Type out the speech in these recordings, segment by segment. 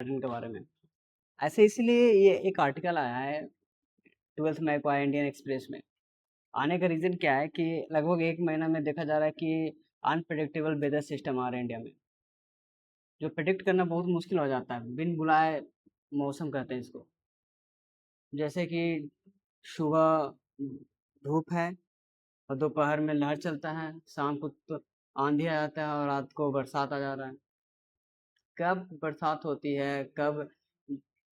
Pattern के बारे में। ऐसे इसलिए ये एक आर्टिकल आया है 12th मई को आया इंडियन एक्सप्रेस में। आने का रीज़न क्या है कि लगभग 1 महीना में देखा जा रहा है कि अनप्रेडिक्टेबल वेदर सिस्टम आ रहे हैं इंडिया में, जो प्रेडिक्ट करना बहुत मुश्किल हो जाता है। बिन बुलाए मौसम कहते हैं इसको। जैसे कि सुबह धूप है और दोपहर में लहर चलता है, शाम को तो आंधी आ जाता है और रात को बरसात आ जा रहा है। कब बरसात होती है, कब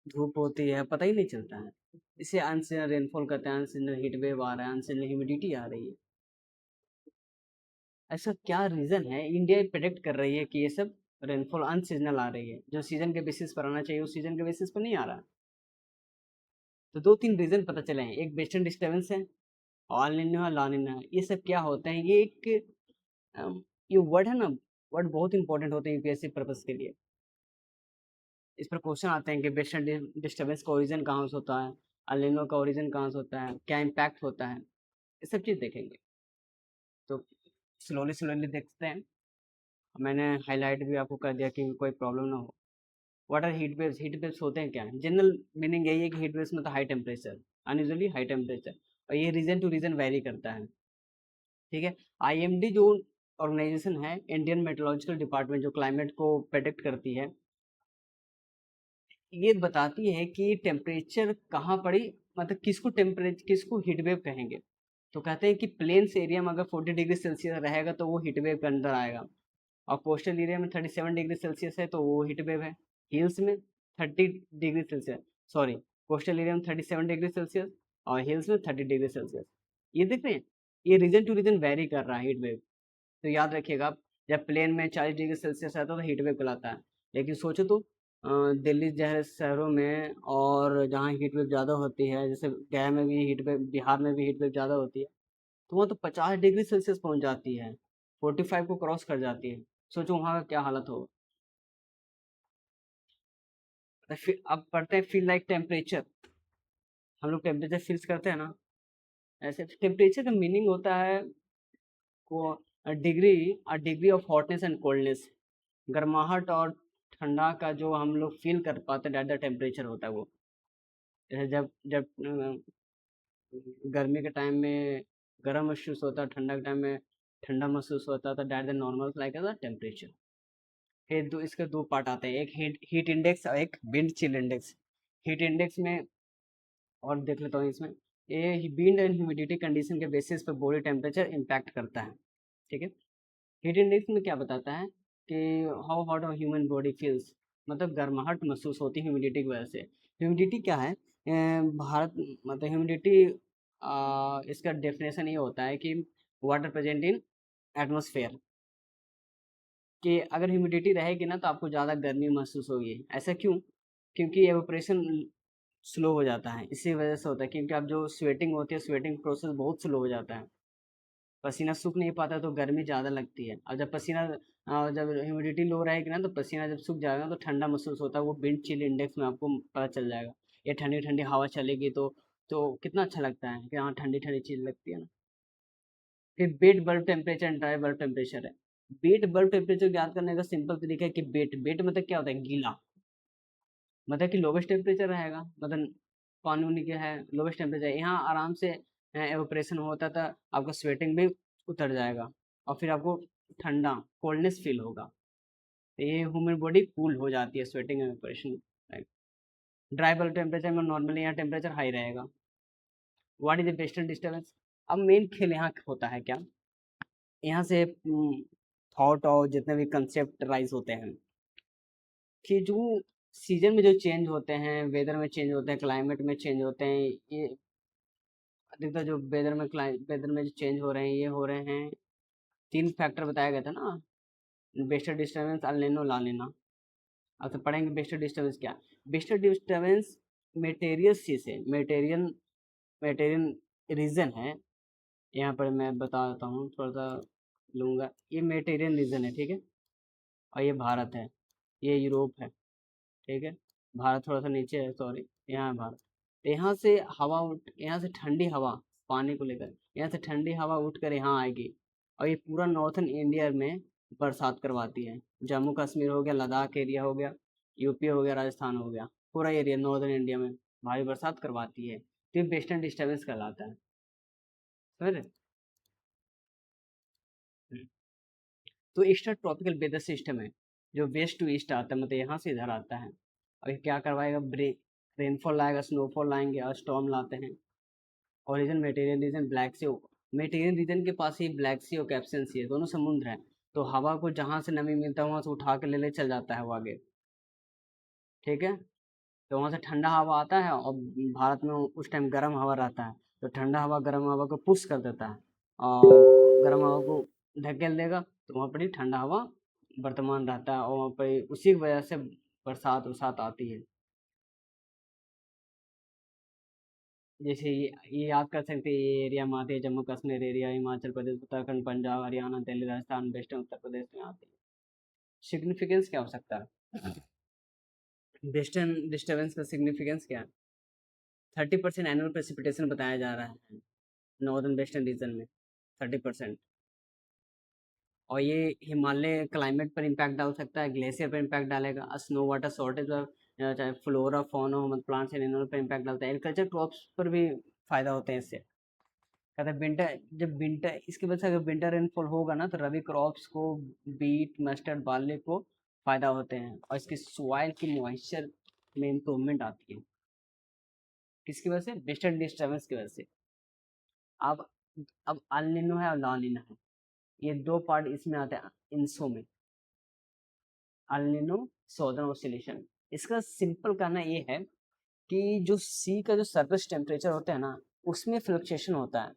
धूप होती है, पता ही नहीं चलता है। इसे अनसीजनल रेनफॉल कहते हैं, अनसीजनल हीट वेव आ रहा है, अनसीजनल ह्यूमिडिटी आ रही है। ऐसा क्या रीज़न है? इंडिया प्रेडिक्ट कर रही है कि ये सब रेनफॉल अनसीजनल आ रही है, जो सीजन के बेसिस पर आना चाहिए उस सीजन के बेसिस पर नहीं आ रहा। तो 2-3 रीज़न पता चले हैं। एक वेस्टर्न डिस्टर्बेंस है, ऑल निनो है, ला निना है। ये सब क्या होते हैं? ये एक ये वर्ड है ना, वर्ड बहुत इंपॉर्टेंट होते हैं यूपीएससी पर्पस के लिए। इस पर क्वेश्चन आते हैं कि वेस्टर्न डिस्टर्बेंस का ओरिजिन कहाँ से होता है, अल निनो का ओरिजिन कहाँ से होता है, क्या इम्पैक्ट होता है, ये सब चीज़ देखेंगे। तो स्लोली स्लोली देखते हैं। मैंने हाईलाइट भी आपको कर दिया कि कोई प्रॉब्लम ना हो। What are heat waves? Heat waves होते हैं क्या? जनरल मीनिंग यही है कि हीट वेव्स मतलब high temperature, unusually high temperature, और ये रीजन टू रीजन वेरी करता है। ठीक है। आईएमडी जो ऑर्गेनाइजेशन है, इंडियन मेट्रोलॉजिकल डिपार्टमेंट, जो क्लाइमेट को प्रेडिक्ट करती है, ये बताती है कि टेम्परेचर कहाँ पड़ी, मतलब किसको हीट वेव कहेंगे। तो कहते हैं कि प्लेन्स एरिया में अगर 40 डिग्री सेल्सियस रहेगा तो वो हीट वेव के अंदर आएगा, और कोस्टल एरिया में 37 डिग्री सेल्सियस है तो वो हीट वेव है। हिल्स में 30 degree Celsius, sorry, coastal area में 37 डिग्री सेल्सियस और हिल्स में 30 डिग्री सेल्सियस। ये देख रहे हैं, ये रीजन टू रीजन वेरी कर रहा है हीट वेव। तो याद रखिएगा आप, जब प्लेन में 40 डिग्री सेल्सियस आता है तो हीट वेव कहलाता है। लेकिन सोचो तो दिल्ली जैसे शहरों में और जहाँ हीट वेव ज़्यादा होती है, जैसे गया में भी हीट वेव, बिहार में भी हीट वेव ज़्यादा होती है, तो वहाँ तो 50 डिग्री सेल्सियस पहुँच जाती है, 45 को क्रॉस कर जाती है। सोचो वहाँ का क्या हालत होगा। तो फिर अब पढ़ते हैं फील लाइक टेम्परेचर। हम लोग टेम्परेचर फील्स करते हैं ना, ऐसे टेम्परेचर का मीनिंग होता है को degree of hotness and coldness, गर्माहट और ठंडा का जो हम लोग फील कर पाते हैं, दैट द टेम्परेचर होता है वो। जैसे जब जब गर्मी के टाइम में गर्म महसूस होता है, ठंडा के टाइम में ठंडा महसूस होता है, तो that the normal like the temperature. फिर इसके दो पार्ट आते हैं, एक हीट इंडेक्स और एक wind chill index. Heat index में, और देख लेता हूँ इसमें, ये विंड एंड ह्यूमिडिटी कंडीशन के बेसिस पे बॉडी टेम्परेचर इम्पैक्ट करता है। ठीक है। हीट इंडेक्स में क्या बताता है कि how hot human body feels, मतलब गर्माहट महसूस होती है ह्यूमिडिटी की वजह से। ह्यूमिडिटी क्या है? भारत, मतलब ह्यूमिडिटी, इसका डेफिनेशन ये होता है कि वाटर प्रेजेंट इन एटमोसफेयर, कि अगर ह्यूमिडिटी रहेगी ना तो आपको ज़्यादा गर्मी महसूस होगी। ऐसा क्यों? क्योंकि एवोपरेशन स्लो हो जाता है, इसी वजह से होता है। क्योंकि अब जो स्वेटिंग होती है, स्वेटिंग प्रोसेस बहुत स्लो हो जाता है, पसीना सूख नहीं पाता तो गर्मी ज़्यादा लगती है। और जब जब ह्यूमिडिटी लो रहेगी ना तो पसीना जब सूख जाएगा तो ठंडा महसूस होता है। वो विंड चिल इंडेक्स में आपको पता चल जाएगा। ये ठंडी ठंडी हवा चलेगी तो कितना अच्छा लगता है कि हाँ, ठंडी ठंडी चीज़ लगती है ना। फिर bed bulb temperature and dry bulb temperature है। बेड बल्ब टेम्परेचर ज्ञात करने का सिंपल तरीका है कि बेड मतलब क्या होता है? गीला, मतलब कि लोवेस्ट टेम्परेचर रहेगा, मतलब पानी उनी क्या है, लोवेस्ट टेम्परेचर, यहाँ आराम से एवोपरेशन होता था, आपका स्वेटिंग भी उतर जाएगा और फिर आपको ठंडा, कोल्डनेस फील होगा। तो ये ह्यूमन बॉडी कूल हो जाती है sweating evaporation. Dry bulb temperature में नॉर्मली यहाँ टेम्परेचर हाई रहेगा। What is the western disturbance? अब मेन खेल यहाँ होता है क्या, यहाँ से थॉट और जितने भी कंसेप्ट राइज होते हैं कि जो सीजन में जो चेंज होते हैं, वेदर में चेंज होते हैं, क्लाइमेट में चेंज होते हैं, ये अधिकतर जो वेदर में जो चेंज हो रहे हैं, ये हो रहे हैं, 3 फैक्टर बताया गया था ना, वेस्टर्न डिस्टर्बेंस, अल नीनो, ला नीना। अब तो पढ़ेंगे वेस्टर्न डिस्टर्बेंस क्या। वेस्टर्न डिस्टर्बेंस मेटेरियस चीज है, मेटेरियन रीजन है। यहाँ पर मैं बता देता हूँ, थोड़ा सा लूँगा। ये मेटेरियन रीजन है, ठीक है, और ये भारत है, ये यूरोप है, ठीक है। भारत थोड़ा सा नीचे है, सॉरी, यहाँ है भारत। तो यहाँ से ठंडी हवा, पानी को लेकर यहाँ से ठंडी हवा उठ कर यहाँ आएगी, और ये पूरा नॉर्थन इंडिया में बरसात करवाती है। जम्मू कश्मीर हो गया, लद्दाख एरिया हो गया, यूपी हो गया, राजस्थान हो गया, पूरा एरिया नॉर्दर्न इंडिया में भारी बरसात करवाती है, तो ये वेस्टर्न डिस्टर्बेंस कहलाता है, समझ रहे? हम्म। तो ईस्टर्न ट्रॉपिकल वेदर सिस्टम है जो वेस्ट टू ईस्ट आता है, मतलब यहाँ से इधर आता है, और ये क्या करवाएगा, रेनफॉल लाएगा, स्नोफॉल लाएंगे और स्टॉर्म लाते हैं। ओरिजिन मेटीरियल रीजन ब्लैक सी, मेटीरियल रीजन के पास ही ब्लैक सी और कैप्सन सी है, दोनों समुद्र हैं, तो हवा को जहाँ से नमी मिलता है वहाँ से उठा के ले चल जाता है वो आगे, ठीक है। तो वहाँ से ठंडा हवा आता है, और भारत में उस टाइम गर्म हवा रहता है, तो ठंडा हवा गर्म हवा को पुश कर देता है, और गर्म हवा को ढकेल देगा, तो वहाँ पर ही ठंडा हवा वर्तमान रहता है, और वहाँ पर ही उसी की वजह से बरसात वरसात आती है। जैसे ये याद कर सकते हैं, ये एरिया में आते हैं, जम्मू कश्मीर एरिया, हिमाचल प्रदेश, उत्तराखंड, पंजाब, हरियाणा, दिल्ली, राजस्थान, वेस्टर्न उत्तर प्रदेश में आते हैं। सिग्निफिकेंस क्या हो सकता है? वेस्टर्न डिस्टर्बेंस का सिग्निफिकेंस क्या है? 30% एनुअल प्रेसिपिटेशन बताया जा रहा है नॉर्दर्न वेस्टर्न रीजन में, 30%। और ये हिमालय क्लाइमेट पर इम्पैक्ट डाल सकता है, ग्लेशियर पर इम्पैक्ट डालेगा, स्नो वाटर शॉर्टेज और चाहे फ्लोरा फौना हो, मतलब प्लांट्स एंड एनिमल पर इम्पैक्ट डालता है, एग्रीकल्चर क्रॉप्स पर भी फायदा होते हैं इससे। कहते हैं विंटर, जब विंटर, इसकी वजह से अगर विंटर रेनफॉल होगा ना, तो रबी क्रॉप्स को, बीट, मस्टर्ड, बार्ले को फायदा होते हैं, और इसकी सॉइल की मॉइस्चर में इम्प्रूवमेंट आती है, किसकी वजह से? वेस्टर्न डिस्टर्बेंस की वजह से। अब अब अल नीनो है और ला नीना है, ये दो पार्ट इसमें आते हैं इंसो में। El Nino, southern oscillation. इसका सिंपल कहना ये है कि जो सी का जो सरफेस टेम्परेचर होता है ना, उसमें फ्लक्चुएशन होता है,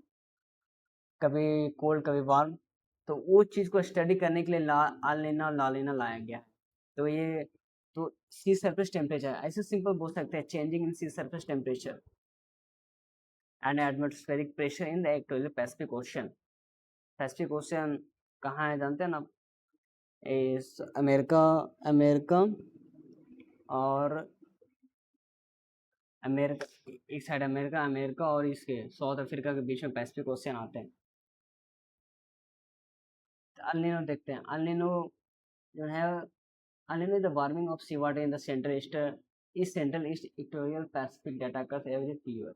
कभी कोल्ड कभी वार्म, तो वो चीज़ को स्टडी करने के लिए अल नीनो और ला नीना लाया गया है। तो ये, तो सी सरफेस टेम्परेचर ऐसे सिंपल बोल सकते हैं, changing in sea surface temperature and atmospheric pressure in the equatorial Pacific ocean. Pacific ocean कहाँ है जानते हैं ना? इस अमेरिका, अमेरिका और अमेरिका, एक साइड अमेरिका, अमेरिका और इसके साउथ अफ्रीका के बीच में पैसिफिक ओशियन आते हैं। तो अल नीनो देखते हैं, अल नीनो जो है, El Nino the warming of sea water in the central central east equatorial Pacific data का एवरेज पीरियड।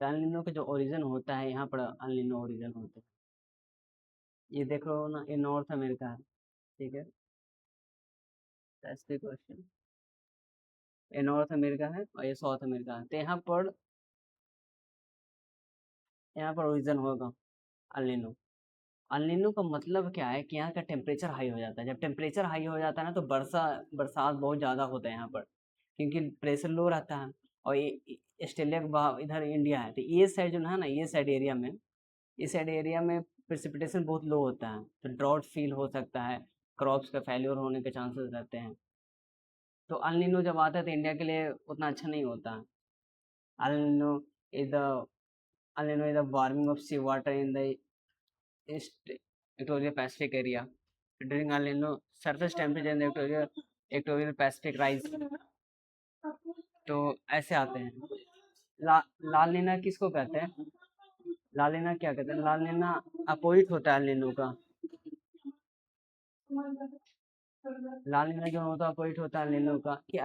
तो अल नीनो का जो ओरिजिन होता है, यहाँ पर अल नीनो ओरिजिन होता है, ये देख रहे हो ना, ये नॉर्थ अमेरिका है, ठीक है, पैसिफिक ओशियन, ये नॉर्थ अमेरिका है और ये साउथ अमेरिका है, तो यहाँ पर ओरिजिन होगा अल नीनो। अल नीनो का मतलब क्या है कि यहाँ का टेम्परेचर हाई हो जाता है, जब टेम्परेचर हाई हो जाता है ना, तो बरसात बहुत ज़्यादा होता है यहाँ पर, क्योंकि प्रेशर लो रहता है, और ये ऑस्ट्रेलिया के इधर इंडिया है, तो ये साइड जो है ना, ये साइड एरिया में, इस साइड एरिया में प्रेसिपिटेशन बहुत लो होता है, तो ड्रॉट फील हो सकता है, क्रॉप्स का फेल्योर होने के चांसेस रहते हैं। तो अल नीनो जब आता है तो इंडिया के लिए उतना अच्छा नहीं होता है। El Nino is the El Nino is the warming of sea water in the east equatorial Pacific area during El Nino, surface temperature in the equatorial Pacific rise. तो ऐसे आते हैं। लाल नीना किसको कहते हैं? लाल नीना क्या कहते हैं? लाल नीना अपोजिट होता है अल नीनो का। लाल नीना जो होता है अपोजिट होता है अल नीनो का, कि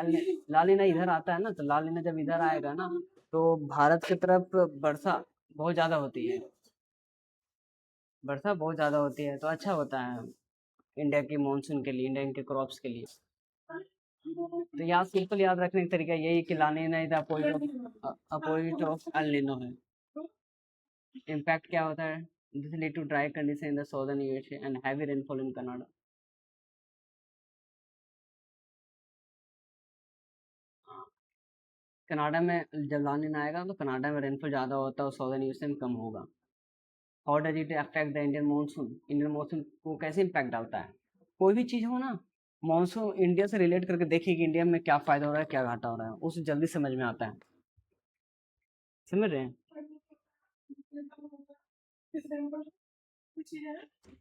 लाल नीना इधर आता है ना, तो लाल नीना जब इधर आएगा ना, तो भारत की तरफ वर्षा बहुत ज्यादा होती है, वर्षा बहुत ज्यादा होती है, तो अच्छा होता है इंडिया की मानसून के लिए, इंडियन के क्रॉप्स के लिए। तो यहाँ सिंपल याद रखने का तरीका यही है कि लाल नीना इधर अपोजिट ऑफ अल नीनो है। इम्पैक्ट क्या होता है? This lead to dry condition in the southern USA and heavy rainfall in Canada. Canada में जब ला नीना आएगा, तो कनाडा में रेनफॉल ज़्यादा होता है और सदर्न यूएसए में कम होगा। How does it affect the Indian monsoon? Indian monsoon को कैसे इम्पैक्ट डालता है? कोई भी चीज़ हो ना, मानसून इंडिया से रिलेट करके देखिए कि इंडिया में क्या फ़ायदा हो रहा है, क्या घाटा हो रहा है, उसे जल्दी समझ में आता है, समझ रहे हैं?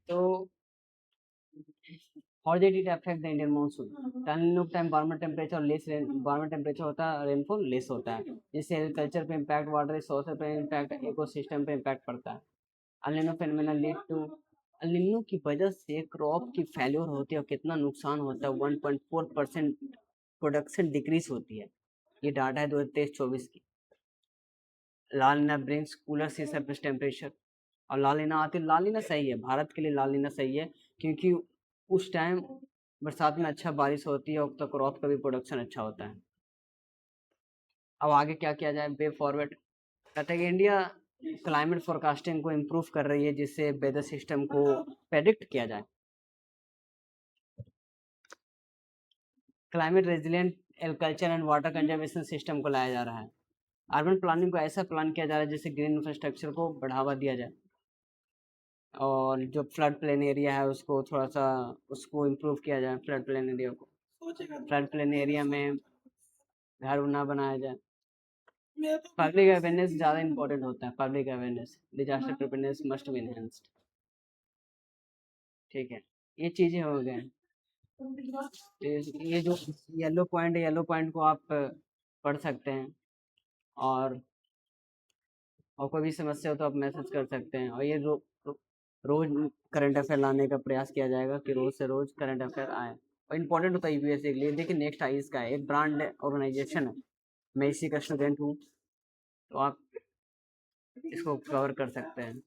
तो how did it affect the Indian monsoon? Time warmer temperature और लेस रेन, वार्मर टेम्परेचर होता है, रेनफॉल लेस होता है, जिससे एग्रीकल्चर पे इम्पैक्ट, वाटर रिसोर्स पे इम्पैक्ट, इकोसिस्टम पे इम्पैक्ट पड़ता है। El Nino phenomenon lead to, El Nino की वजह से क्रॉप की फेल्योर होती है और कितना नुकसान होता है, 1.4% प्रोडक्शन डिक्रीज होती है। ये डाटा है 2023-24 की। ला नीना ब्रिंग्स कूलर सी सरफेस टेम्परेचर, और ला नीना आती है। ला नीना सही है, भारत के लिए ला नीना सही है, क्योंकि उस टाइम बरसात में अच्छा बारिश होती है और तो क्रॉप का भी प्रोडक्शन अच्छा होता है। अब आगे क्या किया जाए, वे फॉरवर्ड कहते हैं कि इंडिया क्लाइमेट फोरकास्टिंग को इम्प्रूव कर रही है, जिससे वेदर सिस्टम को प्रेडिक्ट किया जाए। Climate resilient agriculture and water conservation system को लाया जा रहा है। अर्बन प्लानिंग को ऐसा प्लान किया जा रहा है जिससे ग्रीन इंफ्रास्ट्रक्चर को बढ़ावा दिया जाए, और जो फ्लड प्लेन एरिया है उसको थोड़ा सा उसको इम्प्रूव किया जाए। फ्लड प्लेन एरिया को, फ्लड प्लेन एरिया में घर ना बनाया जाए। पब्लिक अवेयरनेस ज़्यादा इंपॉर्टेंट होता है। Public awareness, disaster preparedness must be enhanced. ठीक है, ये चीज़ें हो गए। ये जो येलो पॉइंट को आप पढ़ सकते हैं, और कोई भी समस्या हो तो आप मैसेज कर सकते हैं। और ये रोज करंट अफेयर लाने का प्रयास किया जाएगा कि रोज से रोज करंट अफेयर आए, और इम्पोर्टेंट होता है यूपीएससी के लिए। देखिए नेक्स्ट आईज का है, एक ब्रांड ऑर्गेनाइजेशन है, मैं इसी का स्टूडेंट हूँ, तो आप इसको कवर कर सकते हैं।